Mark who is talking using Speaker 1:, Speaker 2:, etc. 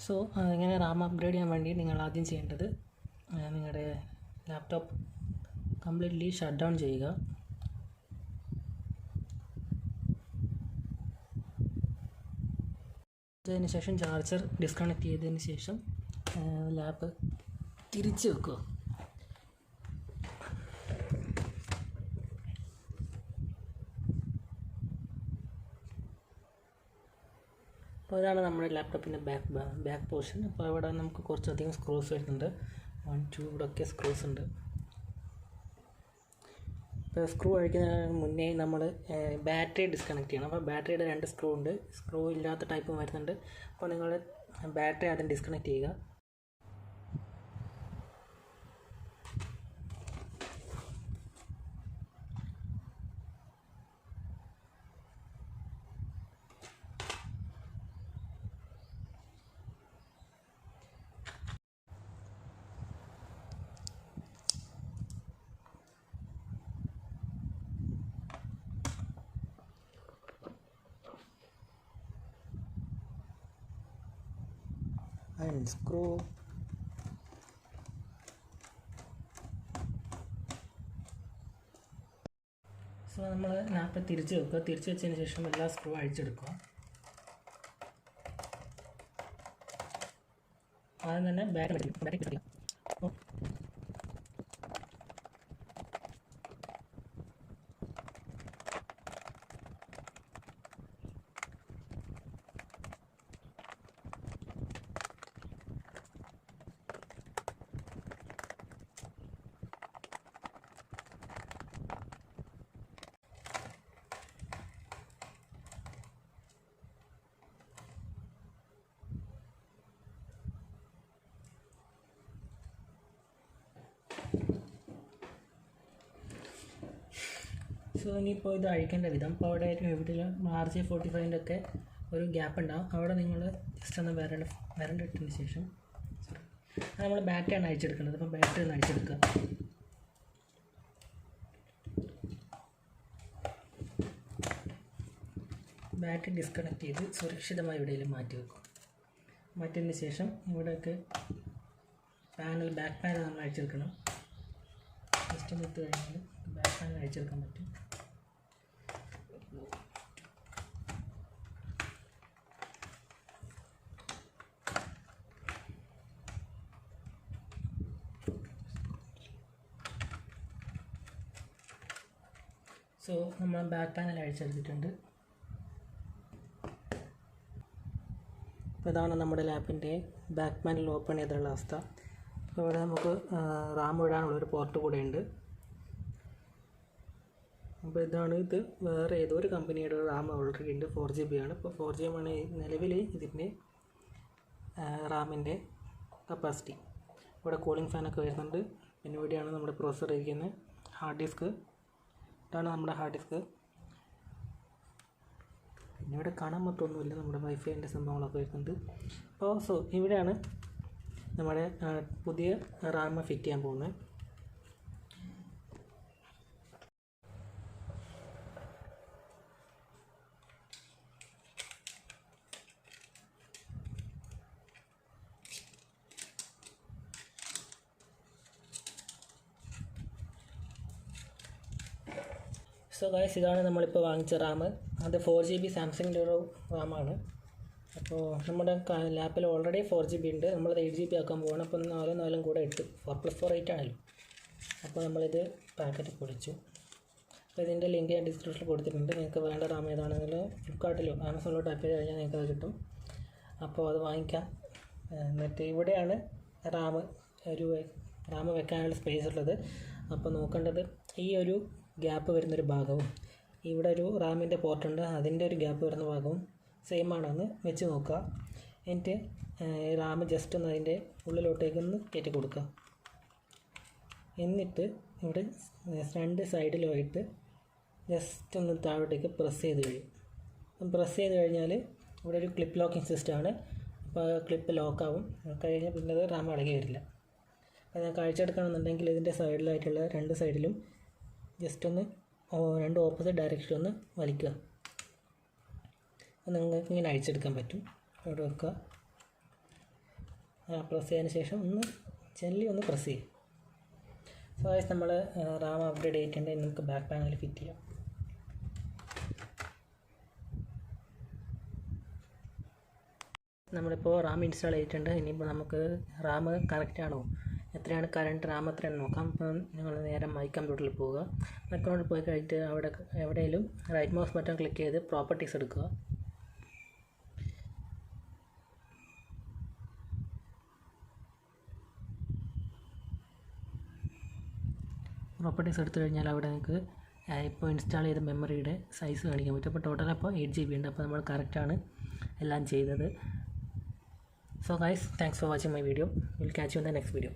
Speaker 1: So ഇങ്ങനെ Ram upgrade ചെയ്യാൻ വേണ്ടി നിങ്ങൾ ആദ്യം ചെയ്യേണ്ടത് നിങ്ങളുടെ ലാപ്ടോപ്പ് കംപ്ലീറ്റ്ലി ഷട്ട് ഡൗൺ ചെയ്യുക. അതിന് ശേഷം ചാർജർ ഡിസ്കണക്ട് ചെയ്തതിന് ശേഷം ലാപ്പ് തിരിച്ച് വെക്കുക. അപ്പോൾ ഇതാണ് നമ്മുടെ ലാപ്ടോപ്പിൻ്റെ ബാക്ക് പോർഷൻ. അപ്പോൾ അവിടെ നമുക്ക് കുറച്ചധികം സ്ക്രൂസ് വരുന്നുണ്ട്. 1, 2 ഇവിടെയൊക്കെ സ്ക്രൂസ് ഉണ്ട്. ഇപ്പോൾ സ്ക്രൂ അഴിക്കുന്നതിന് മുന്നേ നമ്മൾ ബാറ്ററി ഡിസ്കണക്ട് ചെയ്യണം. അപ്പോൾ ബാറ്ററിയുടെ 2 സ്ക്രൂ ഉണ്ട്. സ്ക്രൂ ഇല്ലാത്ത ടൈപ്പും വരുന്നുണ്ട്. അപ്പോൾ നിങ്ങൾ ബാറ്ററി ആദ്യം ഡിസ്കണക്ട് ചെയ്യുക. സ്ക്രൂ സോ നമ്മൾ ലാപ്പ് തിരിച്ച് വെക്കുക. തിരിച്ച് വെച്ചതിന് ശേഷം എല്ലാ സ്ക്രൂ അഴിച്ചെടുക്കുക. ആദ്യം തന്നെ ബാറ്ററി സോ ഇനിയിപ്പോൾ ഇത് അഴിക്കേണ്ട വിധം ഇപ്പോൾ അവിടെ എവിടെയുള്ള RJ45 ഒക്കെ ഒരു ഗ്യാപ്പ് ഉണ്ടാകും. അവിടെ നിങ്ങൾ ജസ്റ്റ് ഒന്ന് വരണ്ടിട്ടതിന് ശേഷം നമ്മൾ ബാറ്ററിയാണ് അഴിച്ചെടുക്കേണ്ടത്. അപ്പോൾ ബാറ്ററി ഒന്ന് അഴിച്ചെടുക്കുക. ബാറ്ററി ഡിസ്കണക്ട് ചെയ്ത് സുരക്ഷിതമായി എവിടെയെങ്കിലും മാറ്റി വെക്കും. മാറ്റിയതിന് ശേഷം ഇവിടെയൊക്കെ ബാക്ക് പാനൽ നമ്മൾ അഴിച്ചെടുക്കണം. ജസ്റ്റ് ഒന്ന് ഇട്ട് കഴിഞ്ഞാൽ ബാക്ക് പാനൽ അഴിച്ചെടുക്കാൻ പറ്റും. സോ നമ്മൾ ബാക്ക് പാനൽ അഴിച്ചെടുത്തിട്ടുണ്ട്. അപ്പോൾ ഇതാണ് നമ്മുടെ ലാപ്പിൻ്റെ ബാക്ക് പാനൽ ഓപ്പൺ ചെയ്തുള്ള അവസ്ഥ. അപ്പോൾ ഇവിടെ നമുക്ക് റാം ഇടാനുള്ളൊരു പോർട്ട് കൂടെ ഉണ്ട്. അപ്പോൾ ഇതാണ് ഇത്. വേറെ ഏതൊരു കമ്പനിയുടെ റാം ഓൾറെഡി ഉണ്ട്. 4GB ആണ്. ഇപ്പോൾ 4GB ആണ് നിലവിൽ ഇതിൻ്റെ റാമിൻ്റെ കപ്പാസിറ്റി. ഇവിടെ കൂളിംഗ് ഫാനൊക്കെ വരുന്നുണ്ട്. പിന്നെ ഇവിടെയാണ് നമ്മുടെ പ്രോസസ്സർ ഇരിക്കുന്നത്. ഹാർഡ് ഡിസ്ക് ഇതാണ് നമ്മുടെ ഹാർഡ് ഡിസ്ക്. പിന്നെ ഇവിടെ കാണാൻ മൊത്തമൊന്നുമില്ല. നമ്മുടെ വൈഫൈൻ്റെ സംഭവങ്ങളൊക്കെ വരുന്നുണ്ട്. അപ്പോൾ സോ ഇവിടെയാണ് നമ്മുടെ പുതിയ റാം ഫിറ്റ് ചെയ്യാൻ പോകുന്നത്. സോ ഗൈസ്, ഇതാണ് നമ്മളിപ്പോൾ വാങ്ങിച്ച റാം. അത് 4GB സാംസങ്ങിൻ്റെ ഒരു റാമാണ്. അപ്പോൾ നമ്മുടെ ലാപ്പിൽ ഓൾറെഡി 4GB ഉണ്ട്. നമ്മളത് 8GB ആക്കാൻ പോകണം. അപ്പോൾ 4 കൂടെ 8, 4+4 8 ആണല്ലോ. അപ്പോൾ നമ്മളിത് പാക്കറ്റ് പൊളിച്ചു. അപ്പോൾ ഇതിൻ്റെ ലിങ്ക് ഞാൻ ഡിസ്ക്രിപ്ഷനിൽ കൊടുത്തിട്ടുണ്ട്. നിങ്ങൾക്ക് വേണ്ട റാം ഏതാണെങ്കിൽ ഫ്ലിപ്കാർട്ടിലോ ആമസോണിലോ ടൈപ്പ് ചെയ്ത് കഴിഞ്ഞാൽ നിങ്ങൾക്ക് അത് കിട്ടും. അപ്പോൾ അത് വാങ്ങിക്കാം. എന്നിട്ട് ഇവിടെയാണ് റാം വെക്കാനുള്ള സ്പേസ് ഉള്ളത്. അപ്പോൾ നോക്കേണ്ടത് ഈ ഒരു ഗ്യാപ്പ് വരുന്നൊരു ഭാഗവും ഇവിടെ ഒരു റാമിൻ്റെ പോർട്ടുണ്ട്, അതിൻ്റെ ഒരു ഗ്യാപ്പ് വരുന്ന ഭാഗവും സെയിം ആണെന്ന് വെച്ച് നോക്കുക. എന്നിട്ട് റാം ജസ്റ്റ് ഒന്ന് അതിൻ്റെ ഉള്ളിലോട്ടേക്കൊന്ന് കയറ്റി കൊടുക്കുക. എന്നിട്ട് ഇവിടെ 2 സൈഡിലുമായിട്ട് ജസ്റ്റ് ഒന്ന് താഴോട്ടേക്ക് പ്രസ് ചെയ്ത് കഴിയും. പ്രസ് ചെയ്ത് കഴിഞ്ഞാൽ ഇവിടെ ഒരു ക്ലിപ്പ് ലോക്കിംഗ് സിസ്റ്റമാണ്. അപ്പോൾ ക്ലിപ്പ് ലോക്കാവും. കഴിഞ്ഞാൽ പിന്നെ അത് റാം അടങ്ങി വരില്ല. അപ്പോൾ ഞാൻ കാഴ്ചയെടുക്കണമെന്നുണ്ടെങ്കിൽ ഇതിൻ്റെ സൈഡിലായിട്ടുള്ള 2 സൈഡിലും ജസ്റ്റ് ഒന്ന് 2 ഓപ്പോസിറ്റ് ഡയറക്ഷനിൽ ഒന്ന് വലിക്കുക. നിങ്ങൾക്ക് ഇങ്ങനെ അഴിച്ചെടുക്കാൻ പറ്റും. അവിടെ വെക്കുക. പ്രസ് ചെയ്തതിന് ശേഷം ഒന്ന് ജെല്ലി ഒന്ന് പ്രസ് ചെയ്യും. സോ ഗൈസ് നമ്മൾ റാം അപ്ഗ്രേഡ് ചെയ്തിട്ടുണ്ട്. ഇനി നമുക്ക് ബാക്ക് പാനൽ ഫിറ്റ് ചെയ്യാം. നമ്മളിപ്പോൾ റാം ഇൻസ്റ്റാൾ ചെയ്തിട്ടുണ്ട്. ഇനിയിപ്പോൾ നമുക്ക് റാം കറക്റ്റ് ആണോ, എത്രയാണ് കറണ്ട് റാം എത്രയാണ് നോക്കാം. അപ്പോൾ നിങ്ങൾ നേരെ മൈ കമ്പ്യൂട്ടറിൽ പോവുക. മൈ കമ്പ്യൂട്ടറിൽ പോയി കഴിഞ്ഞിട്ട് അവിടെ എവിടെയെങ്കിലും റൈറ്റ് മൗസ് ബട്ടൺ ക്ലിക്ക് ചെയ്ത് പ്രോപ്പർട്ടീസ് എടുക്കുക. പ്രോപ്പർട്ടീസ് എടുത്തു കഴിഞ്ഞാൽ അവിടെ നിങ്ങൾക്ക് ഇപ്പോൾ ഇൻസ്റ്റാൾ ചെയ്ത മെമ്മറിയുടെ സൈസ് കാണിക്കാൻ പറ്റും. അപ്പോൾ ടോട്ടൽ അപ്പോൾ 8 GB ഉണ്ട്. അപ്പോൾ നമ്മൾ കറക്റ്റാണ് എല്ലാം ചെയ്തത്. So guys, thanks for watching my video. We'll catch you in the next video.